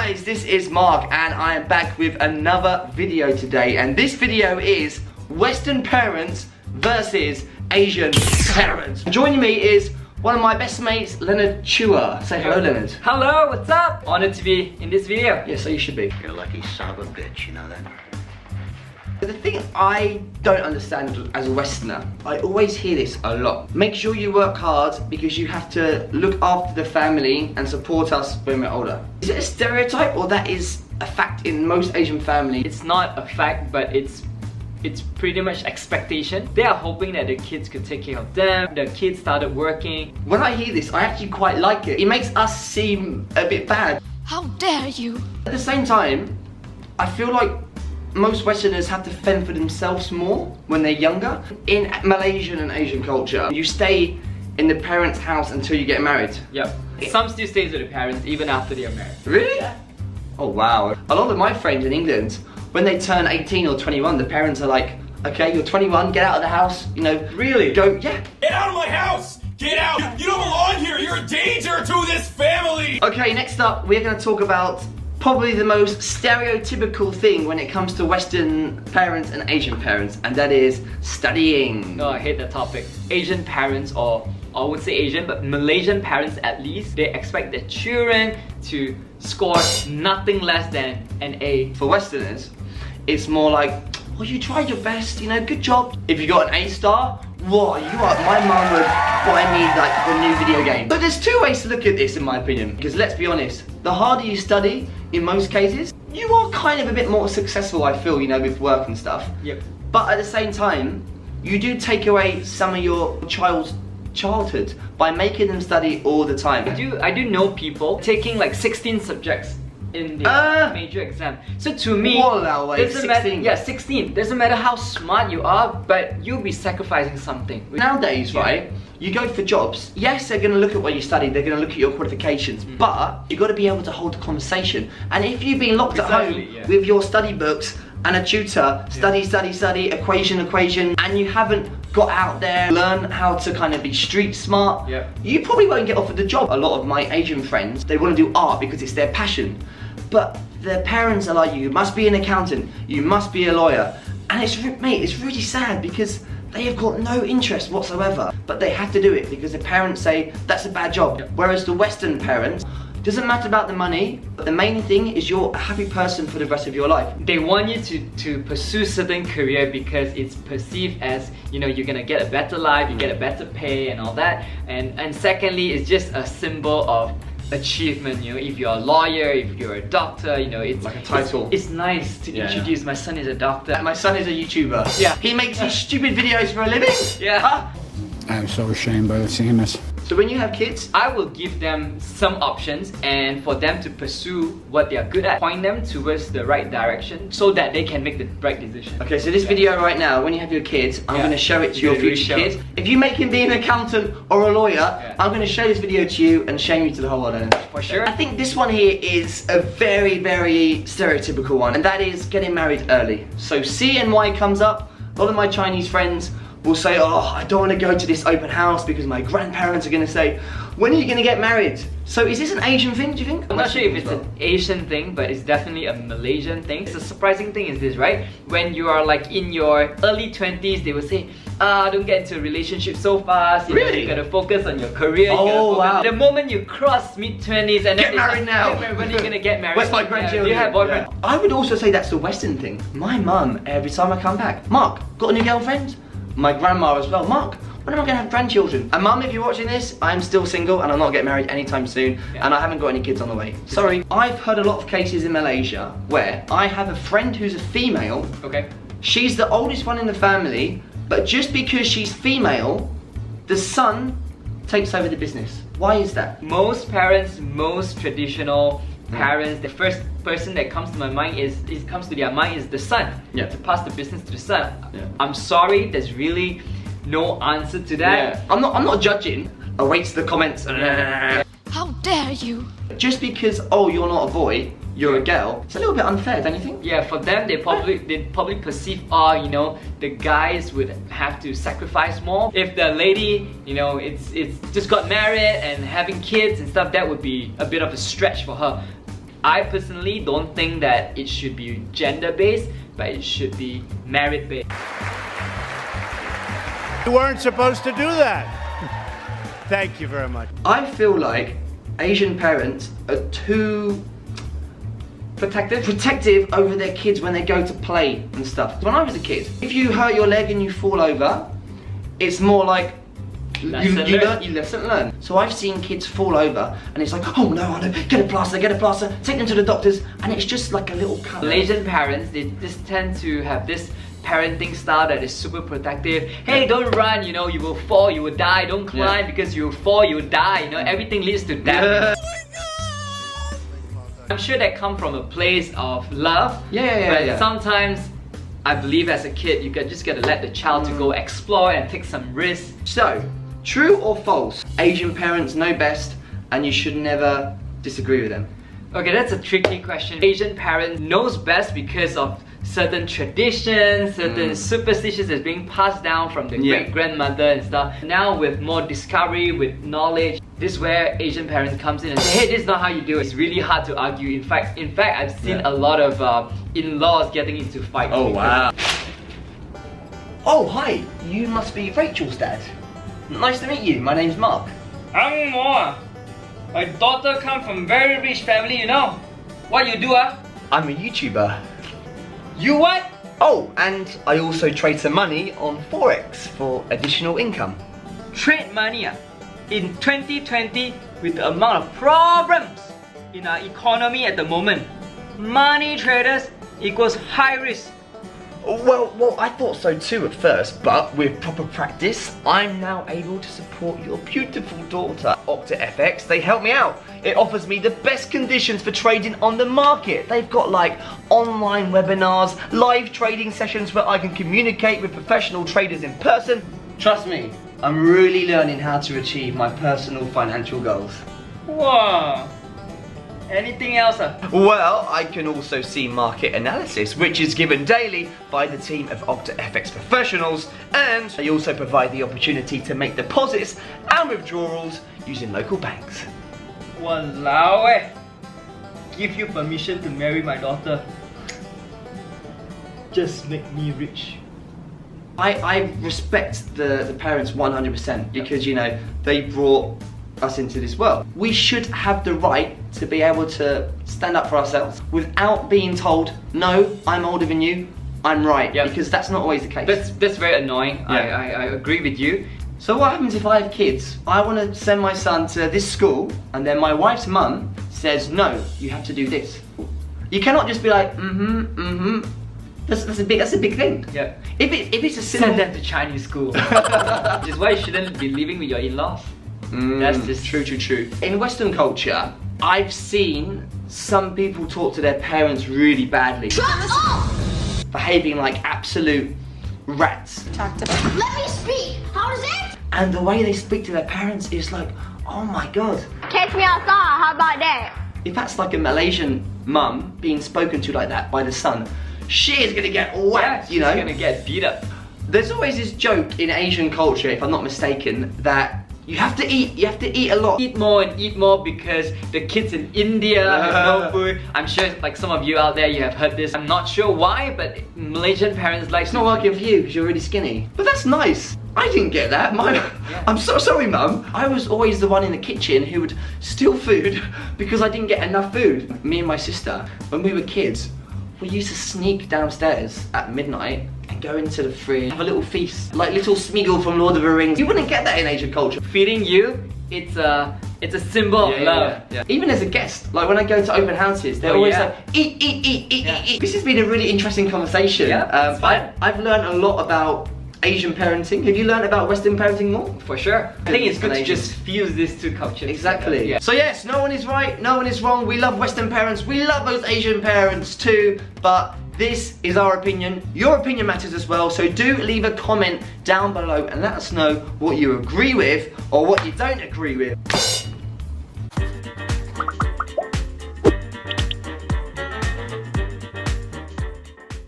guys, this is Mark and I am back with another video today, and this video is Western parents versus Asian parents. Joining me is one of my best mates, Leonard Chua. Say hello, Leonard. Hello, what's up? Honored to be in this video. Yeah, so you should be. You're a lucky son of a bitch, you know that? The thing I don't understand as a Westerner, I always hear this a lot. Make sure you work hard because you have to look after the family and support us when we're older. Is it a stereotype or that is a fact in most Asian families? It's not a fact, but it's pretty much expectation. They are hoping that the kids could take care of them. The kids started working. When I hear this, I actually quite like it. It makes us seem a bit bad. How dare you? At the same time, I feel like most Westerners have to fend for themselves more when they're younger. In Malaysian and Asian culture, you stay in the parents' house until you get married. Yep. Some still stays with the parents even after they are married. Really? Yeah. Oh wow. A lot of my friends in England, when they turn 18 or 21, the parents are like, okay, you're 21, get out of the house, you know. Really? Go, yeah. Get out of my house! Get out! You don't belong here! You're a danger to this family! Okay, next up, we're gonna talk about probably the most stereotypical thing when it comes to Western parents and Asian parents, and that is studying. No, I hate that topic. Asian parents, or I wouldn't say Asian, but Malaysian parents at least, they expect their children to score nothing less than an A. For Westerners, it's more like, well, you tried your best, you know, good job. If you got an A star, whoa, you are, my mum would buy me like the new video game. But there's two ways to look at this in my opinion, because let's be honest, the harder you study, in most cases, you are kind of a bit more successful, I feel, you know, with work and stuff. Yep. But at the same time, you do take away some of your child's childhood by making them study all the time. I do know people taking like 16 subjects in the major exam. So to me, doesn't matter, 16. Yeah, 16. Doesn't matter how smart you are, but you'll be sacrificing something. Nowadays, right, you go for jobs. Yes, they're going to look at what you studied, they're going to look at your qualifications, but you've got to be able to hold a conversation. And if you've been locked at home with your study books and a tutor, study, equation, and you haven't got out there, learn how to kind of be street smart, you probably won't get offered the job. A lot of my Asian friends, they want to do art because it's their passion, but their parents are like, you must be an accountant, you must be a lawyer, and it's really sad because they have got no interest whatsoever, but they have to do it because the parents say that's a bad job. Whereas the Western parents, doesn't matter about the money, but the main thing is you're a happy person for the rest of your life. They want you to pursue certain career because it's perceived as, you know, you're gonna get a better life, you get a better pay and all that. And secondly, it's just a symbol of achievement, you know, if you're a lawyer, if you're a doctor, you know, it's like a title. It's nice to introduce my son is a doctor. My son is a YouTuber. Yeah. He makes these stupid videos for a living. Yeah. Huh? I'm so ashamed by seeing this. So when you have kids, I will give them some options and for them to pursue what they are good at, point them towards the right direction so that they can make the right decision. Okay, so this video right now, when you have your kids, I'm going to show it to your future kids. If you make him be an accountant or a lawyer, I'm going to show this video to you and shame you to the whole world. For sure. I think this one here is a very, very stereotypical one, and that is getting married early. So C and Y comes up. A lot of my Chinese friends will say, oh, I don't want to go to this open house because my grandparents are going to say, when are you going to get married? So is this an Asian thing, do you think? I'm not sure if it's an Asian thing, but it's definitely a Malaysian thing. The surprising thing is this, right? When you are like in your early 20s, they will say, don't get into a relationship so fast. You know, you gotta focus on your career. Oh, wow. The moment you cross mid-20s and then get married now. When are you gonna get married? Where's my grandchildren? You have boyfriend. Yeah. I would also say that's the Western thing. My mum, every time I come back, Mark, got a new girlfriend? My grandma as well. Mark, when am I going to have grandchildren? And mum, if you're watching this, I'm still single and I'm not getting married anytime soon, and I haven't got any kids on the way. Sorry. I've heard a lot of cases in Malaysia where I have a friend who's a female. Okay. She's the oldest one in the family, but just because she's female, the son takes over the business. Why is that? Most parents, most traditional parents, the first person that comes to my mind is their mind is the son. Yeah. To pass the business to the son. Yeah. I'm sorry, there's really no answer to that. Yeah. I'm not judging. I wait to the comments. How dare you? Just because, oh, you're not a boy, you're a girl, it's a little bit unfair, don't you think? Yeah, for them, they probably perceive, you know, the guys would have to sacrifice more. If the lady, you know, it's just got married and having kids and stuff, that would be a bit of a stretch for her. I personally don't think that it should be gender-based, but it should be merit-based. You weren't supposed to do that. Thank you very much. I feel like Asian parents are too protective over their kids when they go to play and stuff. When I was a kid, if you hurt your leg and you fall over, it's more like you lesson learn. So I've seen kids fall over and it's like, oh no, get a plaster, take them to the doctors, and it's just like a little cut. Malaysian parents, they just tend to have this parenting style that is super protective. Hey, don't run, you know, you will fall, you will die. Don't climb because you will fall, you will die. You know, everything leads to death. I'm sure that comes from a place of love. But sometimes I believe as a kid, you just gotta let the child to go explore and take some risks. So, true or false? Asian parents know best and you should never disagree with them. Okay, that's a tricky question. Asian parent knows best because of certain traditions, certain superstitions that's being passed down from the great-grandmother and stuff. Now with more discovery, with knowledge, this is where Asian parents comes in and say, hey, this is not how you do it. It's really hard to argue. In fact, I've seen a lot of in-laws getting into fights. Oh wow. Oh hi, you must be Rachel's dad. Nice to meet you, my name's Mark. I'm Moa. My daughter comes from very rich family, you know. What you do, I'm a YouTuber. You what? Oh, and I also trade some money on Forex for additional income. Trade money in 2020 with the amount of problems in our economy at the moment. Money traders equals high risk. Well, I thought so too at first, but with proper practice, I'm now able to support your beautiful daughter. OctaFX, they help me out. It offers me the best conditions for trading on the market. They've got like online webinars, live trading sessions where I can communicate with professional traders in person. Trust me, I'm really learning how to achieve my personal financial goals. Wow. Anything else? Well, I can also see market analysis, which is given daily by the team of OctaFX professionals, and they also provide the opportunity to make deposits and withdrawals using local banks. Walao eh. Give you permission to marry my daughter. Just make me rich. I respect the parents 100% because, you know, they brought us into this world. We should have the right to be able to stand up for ourselves without being told, no, I'm older than you, I'm right, because that's not always the case. That's very annoying. I agree with you. So what happens if I have kids? I want to send my son to this school and then my wife's mum says, no, you have to do this. You cannot just be like, That's a big thing. Yeah. If it's a simple... Send them to Chinese school. Which is why you shouldn't be living with your in-laws. That's just true. In Western culture, I've seen some people talk to their parents really badly. Behaving like absolute rats. Let me speak. How is it? And the way they speak to their parents is like, oh my god. Catch me outside. How about that? If that's like a Malaysian mum being spoken to like that by the son, she is gonna get whacked, you know? She's gonna get beat up. There's always this joke in Asian culture, if I'm not mistaken, that you have to eat a lot. Eat more and eat more because the kids in India have no food. I'm sure like some of you out there, you have heard this. I'm not sure why, but Malaysian parents like... It's not working for you because you're really skinny. But that's nice. I didn't get that. I'm so sorry, Mum. I was always the one in the kitchen who would steal food because I didn't get enough food. Me and my sister, when we were kids, we used to sneak downstairs at midnight and go into the fridge, have a little feast, like little Smeagol from Lord of the Rings. You wouldn't get that in Asian culture. Feeding you, it's a symbol of love. Yeah. Even as a guest, like when I go to open houses, they're always like, eat. This has been a really interesting conversation. Yeah, I've learned a lot about Asian parenting. Have you learned about Western parenting more? For sure. I think it's good to just fuse these two cultures. Exactly. Yeah. So yes, no one is right, no one is wrong. We love Western parents, we love those Asian parents too, but this is our opinion. Your opinion matters as well, so do leave a comment down below and let us know what you agree with or what you don't agree with.